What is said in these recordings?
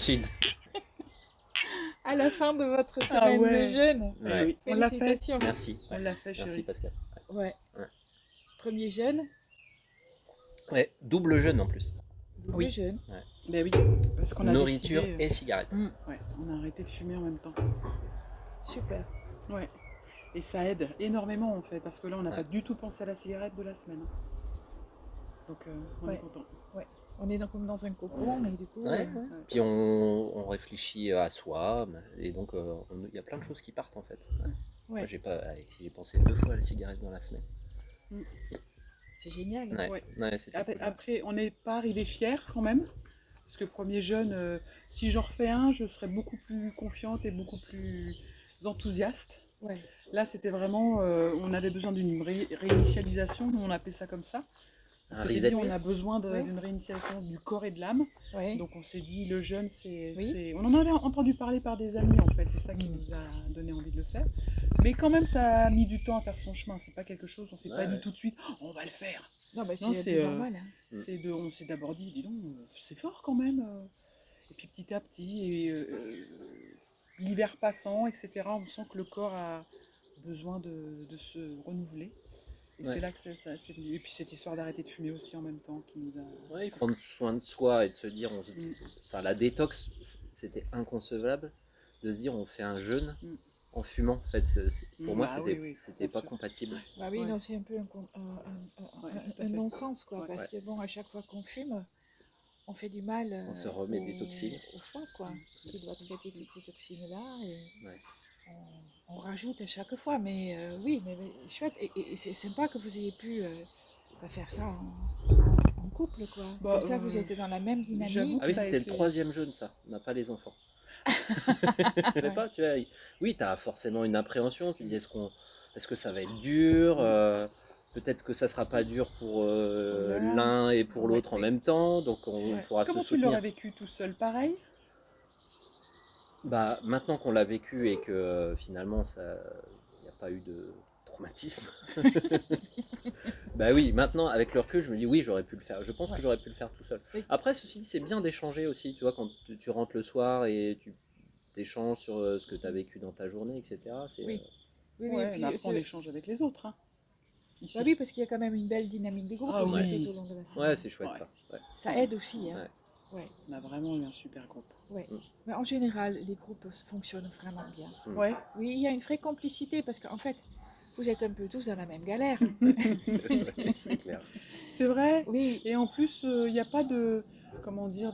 Sud. À la fin de votre semaine de jeûne. Ouais. Oui, on l'a fait. Félicitations. Merci. On l'a fait, Merci chérie. Pascal. Ouais. Ouais. Premier jeûne, Ouais, double jeûne en plus. double Oui. jeûne. Ouais. Ben oui, parce qu'on a Nourriture décidé. et cigarettes. Ouais, on a arrêté de fumer en même temps. Super. Ouais. Et ça aide énormément en fait, parce que là on n'a Ouais. pas du tout pensé à la cigarette de la semaine. Donc on est Ouais. content. On est comme dans un cocon et du coup. Ouais, ouais. Puis on réfléchit à soi, et donc il y a plein de choses qui partent en fait. Ouais. Ouais. Moi, j'ai pensé 2 fois à la cigarette dans la semaine. C'est génial. Ouais, Ouais. ouais, c'était cool. Après, on n'est pas arrivé fiers quand même, parce que premier jeûne, si j'en refais un, je serais beaucoup plus confiante et beaucoup plus enthousiaste. Ouais. Là, c'était vraiment, on avait besoin d'une réinitialisation, nous on appelait ça comme ça. On Un s'était reset. dit, on a besoin Ouais. d'une réinitialisation du corps et de l'âme. Ouais. Donc on s'est dit, le jeûne, Oui. on en avait entendu parler par des amis en fait, c'est ça qui nous a donné envie de le faire. Mais quand même, ça a mis du temps à faire son chemin. C'est pas quelque chose, on s'est pas dit tout de suite, on va le faire. Non, bah, Non, c'est normal. Hein. on s'est d'abord dit, dis donc, c'est fort quand même. Et puis petit à petit, l'hiver passant, etc., on sent que le corps a besoin de se renouveler. Et c'est là que c'est venu. Et puis cette histoire d'arrêter de fumer aussi en même temps qui nous a... Ouais, prendre soin de soi et de se dire, enfin la détox, c'était inconcevable de se dire on fait un jeûne en fumant. En fait, pour moi, c'était pas compatible. Bah oui, non, c'est un peu un non-sens quoi, parce que bon, à chaque fois qu'on fume, on fait du mal. On se remet des toxines. Au foie quoi, qui doit traiter toutes ces toxines là. Et on rajoute à chaque fois, mais oui, mais chouette. Et c'est sympa que vous ayez pu faire ça en couple, quoi. Bah, comme ça, vous êtes dans la même dynamique. Ah oui, ça a c'était été- le 3e jeûne, ça. On n'a pas les enfants. Mais pas, tu vois. Oui, tu as forcément une appréhension. Tu dis, est-ce que ça va être dur peut-être que ça sera pas dur pour l'un et pour l'autre en même temps. Donc on pourra Comment se tu l'aurais soutenir. vécu tout seul, pareil? Bah, maintenant qu'on l'a vécu et que finalement, il n'y a pas eu de traumatisme. Bah oui, maintenant, avec le recul, je me dis oui, j'aurais pu le faire. Je pense que j'aurais pu le faire tout seul. Oui. Après, ceci dit, c'est bien d'échanger aussi. Tu vois, quand tu rentres le soir et tu échanges sur ce que tu as vécu dans ta journée, etc. Oui. Oui, Ouais, puis, mais après on échange avec les autres. Hein. Ici. Bah oui, parce qu'il y a quand même une belle dynamique des groupes Ah aussi oui. tout au long de la semaine. Ouais, c'est chouette ça. Ouais. Ça aide aussi. Hein. Ouais. On a vraiment eu un super groupe. Ouais. Mais en général, les groupes fonctionnent vraiment bien. Ouais. Oui, il y a une vraie complicité parce qu'en fait, vous êtes un peu tous dans la même galère. C'est clair. C'est vrai. Oui. Et en plus, il n'y a pas de... Comment dire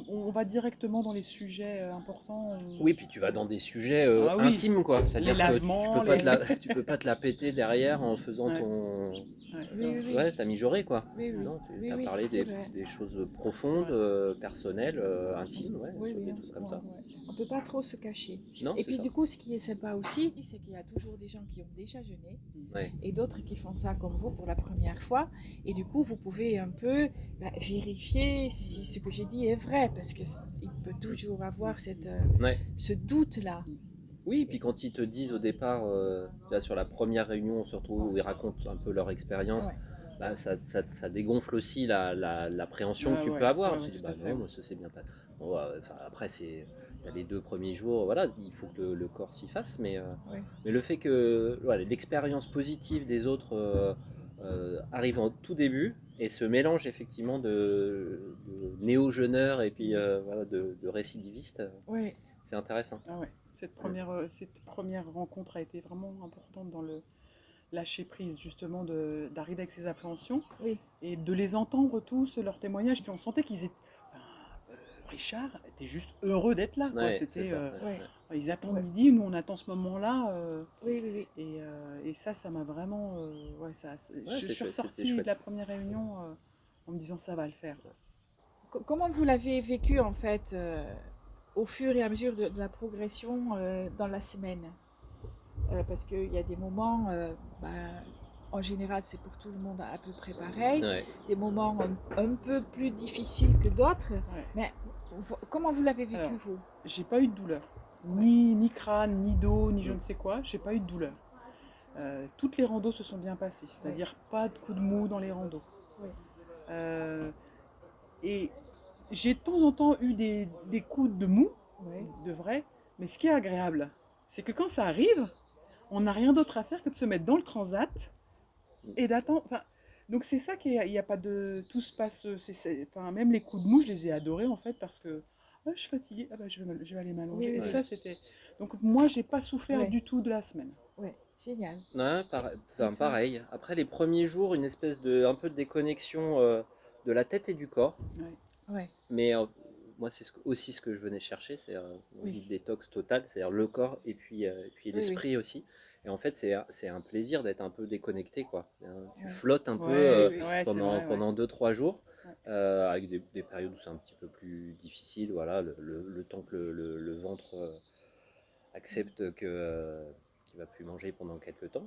on va directement dans les sujets importants. Oui, puis tu vas dans des sujets intimes, quoi. C'est-à-dire que tu peux pas te la péter derrière en faisant ton... Ouais, t'as mijauré, quoi. Oui, oui. Non, tu as parlé des choses profondes, personnelles, intimes, ouais, sur des trucs comme ça. On peut pas trop se cacher. Non, et puis ça. du coup, ce qui est sympa aussi, c'est qu'il y a toujours des gens qui ont déjà jeûné et d'autres qui font ça comme vous pour la première fois. Et du coup, vous pouvez un peu vérifier si ce que j'ai dit est vrai, parce qu'il peut toujours avoir ce doute-là. Oui, puis quand ils te disent au départ, là, sur la première réunion, surtout où ils racontent un peu leur expérience, bah, ça dégonfle aussi l'appréhension que tu peux avoir. Tu dis, bah non, moi, ça c'est bien pas. Bon, après, t'as les 2 premiers jours, voilà, il faut que le corps s'y fasse, mais le fait que l'expérience positive des autres arrive en tout début et ce mélange effectivement de néo-jeûneurs et puis de récidivistes, c'est intéressant. Ah ouais. Cette première rencontre a été vraiment importante dans le lâcher prise, justement, d'arriver avec ces appréhensions et de les entendre tous, leurs témoignages. Puis on sentait qu'ils étaient. Richard était juste heureux d'être là. Quoi. C'était, ils attendent midi, nous on attend ce moment-là. Et ça m'a vraiment. Je suis ressortie de la première réunion en me disant ça va le faire. Comment vous l'avez vécu en fait au fur et à mesure de la progression dans la semaine parce qu'il y a des moments, en général c'est pour tout le monde à peu près pareil, des moments un peu plus difficiles que d'autres, mais comment vous l'avez vécu vous? J'ai pas eu de douleur, ni crâne, ni dos, ni je ne sais quoi, j'ai pas eu de douleur. Toutes les randos se sont bien passées, c'est-à-dire pas de coups de mou dans les randos. Et j'ai de temps en temps eu des coups de mou, Ouais. de vrai, mais ce qui est agréable, c'est que quand ça arrive, on n'a rien d'autre à faire que de se mettre dans le transat et d'attendre. Enfin, donc c'est ça qui est, il n'y a pas de, tout se passe. Enfin, même les coups de mou, je les ai adorés en fait parce que ah, je suis fatiguée, ah bah, je vais aller m'allonger. Oui, Et oui, ça Ouais. c'était. Donc moi, j'ai pas souffert ouais, du tout de la semaine. ouais, génial. Ouais, Et enfin, toi? pareil. Après les premiers jours, une espèce un peu de déconnexion de la tête et du corps. Ouais. Ouais, Mais moi, c'est aussi ce que je venais chercher, c'est une oui, vie de détox totale, c'est-à-dire le corps et puis oui, oui, l'esprit aussi. Et en fait, c'est un plaisir d'être un peu déconnecté, quoi. Tu ouais, flottes un peu oui, Ouais, oui, ouais, c'est pendant, vrai, ouais. pendant 2-3 jours, Ouais. avec des périodes où c'est un petit peu plus difficile, voilà, le temps que le ventre accepte qu'il va plus manger pendant quelques temps.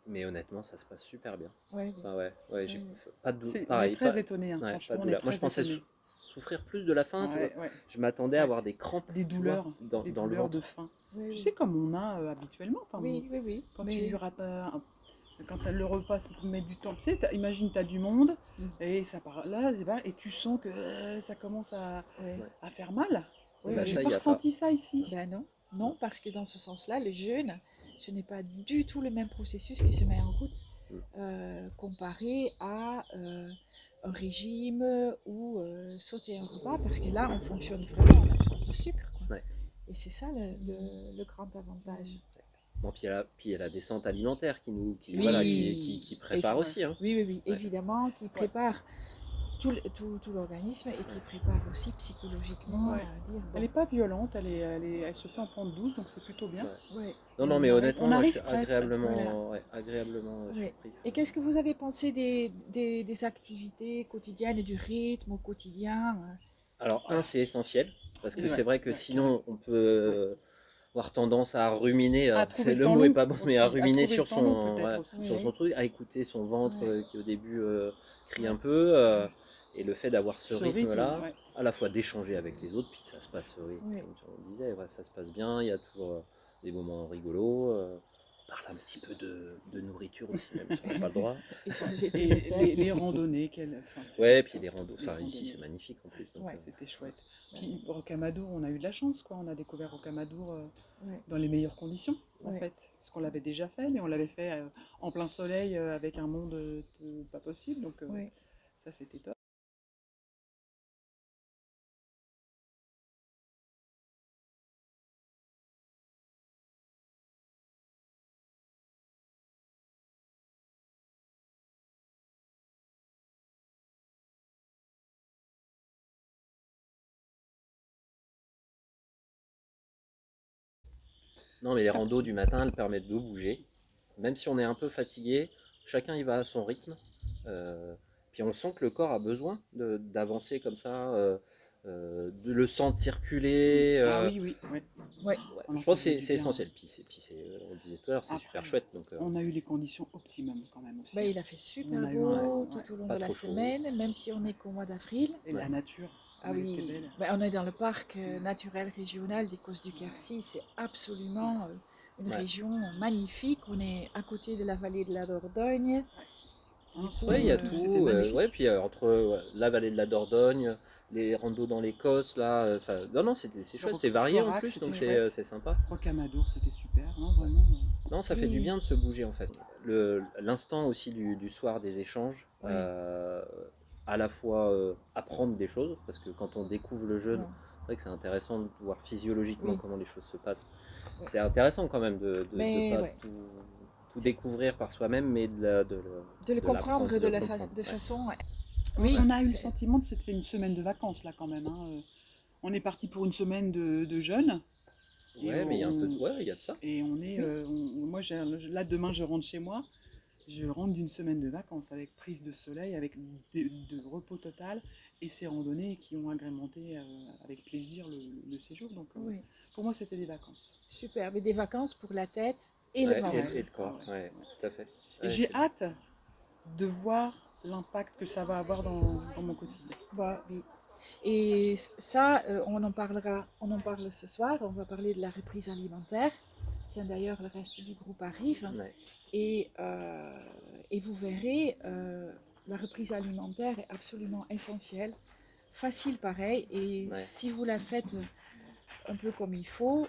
Mais honnêtement, ça se passe super bien. ouais, oui, Ah ouais, ouais, j'ai oui, pas de On est pareil, très étonnés, hein, ouais, pas franchement, de on est douleur. Moi, je très pensais étonnés. souffrir plus de la faim, tu vois. Ouais, ouais, Je m'attendais à ouais. avoir des crampes, Des tu vois, douleurs, des dans le douleurs de ventre. faim. oui, Tu oui, sais, comme on a habituellement, enfin, oui, oui, oui, quand tu mais rates quand le repas se met du temps, tu sais, imagine, tu as du monde, et ça part là, et tu sens que ça commence ouais, Ouais. à faire mal. oui, Bah J'ai oui. ça, il pas y a pas. ressenti ça ici. Ben non, Non. non, parce que dans ce sens-là, le jeûne, ce n'est pas du tout le même processus qui se met en route Mm. comparé à un régime ou sauter un repas, parce que là, on fonctionne vraiment en absence de sucre, quoi. Ouais. Et c'est ça le grand avantage. Bon, puis il y a la descente alimentaire voilà, Oui, qui et prépare aussi, hein. oui, oui, oui, Ouais. évidemment, qui Ouais, prépare tout l'organisme et qui Ouais. prépare aussi psychologiquement ouais. à dire, Elle bon, est pas violente, elle se fait en pente douce, donc c'est plutôt bien. Ouais. ouais, Non, Et non, mais on honnêtement, moi, je suis arrive presque. voilà. agréablement, ouais, agréablement Ouais. surpris. Et qu'est-ce que vous avez pensé des activités quotidiennes et du rythme au quotidien? Alors, Alors, c'est essentiel, parce que ouais, c'est vrai que ouais, carrément. sinon, on peut Ouais. avoir tendance à ruminer, À trouver le le temps mot est long pas bon, mais à aussi, à ruminer trouver le sur temps long son, peut-être voilà, aussi. sur son Oui, truc, à écouter son ventre ouais, qui au début crie un ouais, peu, ouais, et le fait d'avoir ce Ce rythme, rythme-là, ouais. à la fois d'échanger avec les autres, puis ça se passe, oui, ouais. comme on disait, ouais, ça se passe bien, il y a toujours des moments rigolos, on parle un petit peu de nourriture aussi, même si on n'a pas le droit. Échanger des Et recettes. les randonnées, enfin, c'était Ouais, puis top. les randos, Les enfin ici c'est randonnées, magnifique en plus, donc Ouais, c'était ouais. chouette. ouais, Puis Rocamadour, on a eu de la chance, quoi. On a découvert Rocamadour ouais, dans les meilleures conditions, en ouais, fait. Parce qu'on l'avait déjà fait, mais on l'avait fait en plein soleil avec un monde pas possible. Donc ouais. ça, c'était top. Non, mais les Après, randos du matin, elles permettent de bouger. Même si on est un peu fatigué, chacun y va à son rythme. Euh, Puis on sent que le corps a besoin d'avancer comme ça, de le sang de circuler. ah oui, oui, ouais. Ouais. Ouais, Oh non, je ça pense faisait que du c'est bien. essentiel. On le disait tout à l'heure, c'est super Après, chouette. Donc, on a eu les conditions optimum quand même Ben, aussi, hein. il a fait On super a eu ouais, beau ouais. tout au long pas de la trop chaud. semaine, même si on n'est qu'au mois d'avril. Et Ouais, la nature, Ah elle était oui, belle. ben, on est dans le parc naturel régional des Causses du Quercy. C'est Ouais, absolument une ouais. région magnifique. On est à côté de la vallée de la Dordogne. ouais. Ah Du non, coup, Ouais, il y a c'était tout. Ouais, magnifique. puis entre la vallée de la Dordogne, les randos dans l'Écosse, là. Enfin, non, non, c'est chouette, c'est varié en Florac, plus, c'était donc oui, chouette. c'est sympa. Rocamadour, c'était super. Non, Ouais. vraiment. Non, ça fait du oui, bien de se bouger en fait. L'instant aussi du soir des échanges, oui, à la fois apprendre des choses, parce que quand on découvre le jeûne, ouais, c'est vrai que c'est intéressant de voir physiologiquement oui, comment les choses se passent. oui. C'est intéressant quand même de Mais pas ouais, tout c'est découvrir par soi-même, mais de le de l'apprendre, comprendre de le comprendre. de Ouais. façon. Oui, On a eu le sentiment de s'être fait une semaine de vacances là quand même, hein. On est parti pour une semaine de jeûne et Ouais, mais il y a un peu de... Ouais, il y a de ça. on est. oui, Moi, là demain, je rentre chez moi. Je rentre d'une semaine de vacances avec prise de soleil, avec de repos total et ces randonnées qui ont agrémenté avec plaisir le séjour. Donc oui. pour moi, c'était des vacances. Super. Mais des vacances pour la tête et le Ouais, Ah ouais, ventre. et le ah corps, ouais, ouais, ouais. tout à fait. Et Ouais, j'ai hâte de voir l'impact que ça va avoir dans mon quotidien. Bah, oui. Et ça, on en parle ce soir, on va parler de la reprise alimentaire. Tiens, d'ailleurs, le reste du groupe arrive. ouais. Et, et vous verrez, la reprise alimentaire est absolument essentielle facile pareil. Et si vous la faites un peu comme il faut,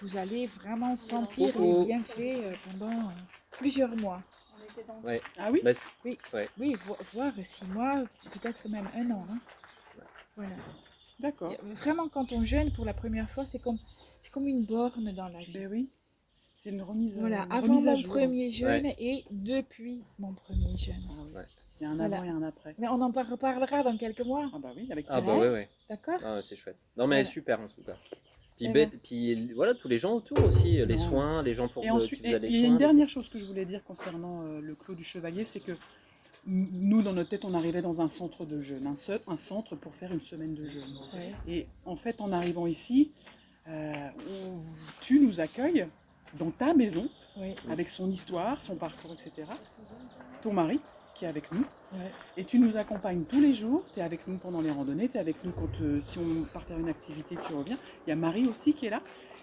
vous allez vraiment sentir les bienfaits pendant plusieurs mois. Ouais. Ah oui? Oui, ouais. Oui, voire 6 mois, peut-être même 1 an. Hein. Voilà. D'accord. Vraiment, quand on jeûne pour la première fois, c'est comme une borne dans la vie. Ben oui, c'est une remise, voilà, une avant remise à mon jour. premier jeûne et depuis mon premier jeûne. Ah oui. Il y a un avant et un après. Mais on en reparlera dans quelques mois. Ah bah oui, avec plaisir. Ah bah ouais. D'accord. Ah, c'est chouette. Non mais super en tout cas. Puis voilà, tous les gens autour aussi, les soins, les gens pour qui faisaient les soins. Il y a une dernière chose que je voulais dire concernant le Clos du Chevalier, c'est que nous, dans notre tête, on arrivait dans un centre de jeûne, un centre pour faire une semaine de jeûne. Et en fait, en arrivant ici, tu nous accueilles dans ta maison, avec son histoire, son parcours, etc. Ton mari, qui est avec nous. Et tu nous accompagnes tous les jours, tu es avec nous pendant les randonnées, tu es avec nous quand si on part faire une activité, tu reviens. Il y a Marie aussi qui est là.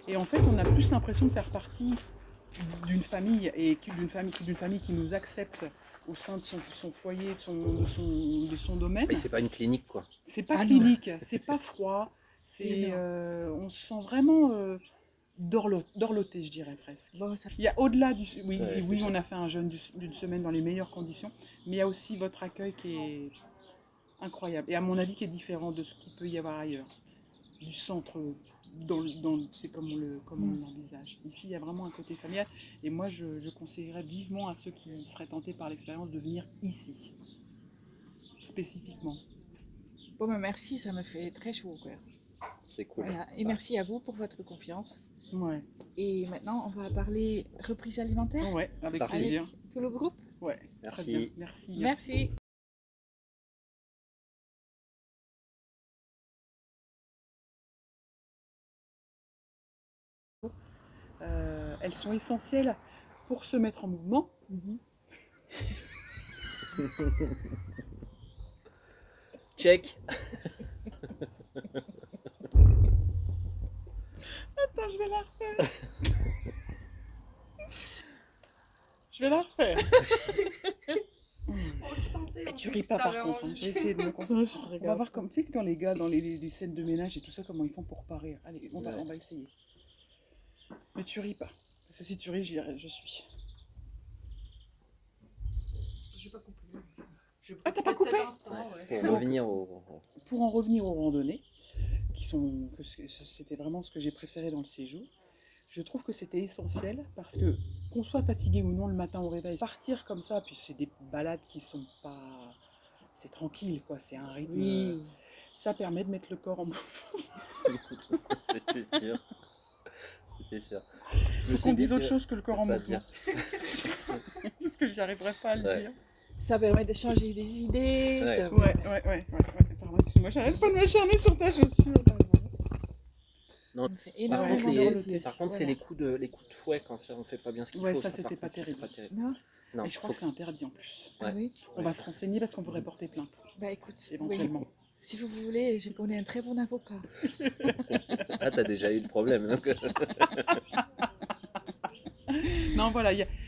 Et en fait, on a plus l'impression de faire partie d'une famille, et d'une famille qui nous accepte au sein de son foyer, de son domaine. Mais c'est pas une clinique, quoi. C'est pas clinique, c'est pas froid, on se sent vraiment dorloté, je dirais presque. Bon, il y a au-delà du... Oui, on a fait un jeûne d'une semaine dans les meilleures conditions, mais il y a aussi votre accueil qui est incroyable, et à mon avis qui est différent de ce qu'il peut y avoir ailleurs, du centre, c'est comme on l'envisage. Ici, il y a vraiment un côté familial, et moi, je conseillerais vivement à ceux qui seraient tentés par l'expérience de venir ici, spécifiquement. Bon, ben merci, ça me fait très chaud au cœur. C'est cool. Voilà. Et merci à vous pour votre confiance. Ouais. Et maintenant, on va parler reprise alimentaire. Ouais, avec plaisir. Avec tout le groupe. Ouais, merci. Très bien. Merci. Merci. Elles sont essentielles pour se mettre en mouvement. Check. Attends, je vais la refaire. Je vais la refaire. Et tu ris pas par contre. Hein. J'ai essayé de me concentrer. On va voir comme tu sais que dans les scènes de ménage et tout ça, comment ils font pour parer. Allez, on va essayer. Mais tu ris pas. Parce que si tu ris, je suis. J'ai pas coupé. Ah, t'as pas coupé? Pour en revenir aux randonnées, c'était vraiment ce que j'ai préféré dans le séjour. Je trouve que c'était essentiel parce que, qu'on soit fatigué ou non le matin au réveil, partir comme ça, puis c'est des balades qui sont pas... C'est tranquille, quoi, c'est un rythme... Oui. Ça permet de mettre le corps en mouvement. C'était sûr. C'était sûr. Faut qu'on dise autre chose que le corps en mouvement. Parce que j'y arriverai pas à le dire. Ça permet de changer des idées. Ouais. Pardon, excuse-moi, j'arrête pas de m'acharner sur ta chaussure. Non, par contre, c'est les coups de fouet quand on fait pas bien ce qu'il faut. Ouais, ça c'était pas terrible. Non. Et je crois que c'est interdit en plus. Ah oui. On va se renseigner parce qu'on pourrait porter plainte. Bah écoute, éventuellement. Oui. Si vous voulez, je connais un très bon avocat. Ah, t'as déjà eu le problème, donc. Non, voilà,